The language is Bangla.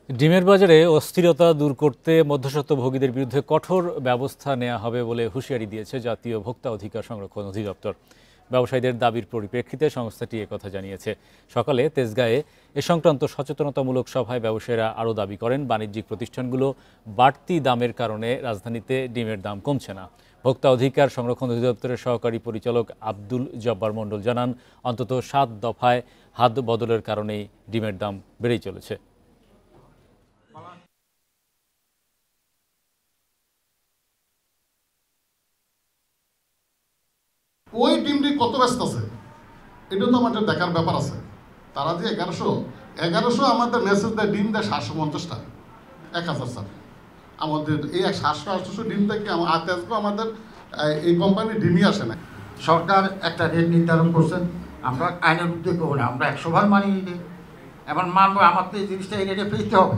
ডিমের বাজারে অস্থিরতা দূর করতে মধ্যস্বত্বভোগীদের বিরুদ্ধে কঠোর ব্যবস্থা নেওয়া হবে বলে হুঁশিয়ারি দিয়েছে জাতীয় ভোক্তা অধিকার সংরক্ষণ অধিদপ্তর। ব্যবসায়ীদের দাবির পরিপ্রেক্ষিতে সংস্থাটি একথা জানিয়েছে। সকালে তেজগাঁয়ে এ সংক্রান্ত সচেতনতামূলক সভায় ব্যবসায়ীরা আরও দাবি করেন, বাণিজ্যিক প্রতিষ্ঠানগুলো বাড়তি দামের কারণে রাজধানীতে ডিমের দাম কমছে না। ভোক্তা অধিকার সংরক্ষণ অধিদপ্তরের সহকারী পরিচালক আব্দুল জব্বার মণ্ডল জানান, অন্তত 7 দফায় হাত বদলের কারণেই ডিমের দাম বেড়েই চলেছে। ওই টিমটি কত ব্যস্ত আছে এটা তো আমাদের দেখার ব্যাপার আছে। তারা যে 1100 আমাদের মেসেজ দেয়, ডিম দেয় 750টা, 1000 স্যার। আমাদের এই 700-800 ডিম থেকে আমাদের এই কোম্পানি ডিমই আসে না। সরকার একটা রেট নির্ধারণ করছেন, আমরা আইনের উদ্যোগ করবো না, আমরা 100 বার মানিয়ে নিই। এবার মানবো, আমার তো এই জিনিসটা এই রেটে পেতে হবে।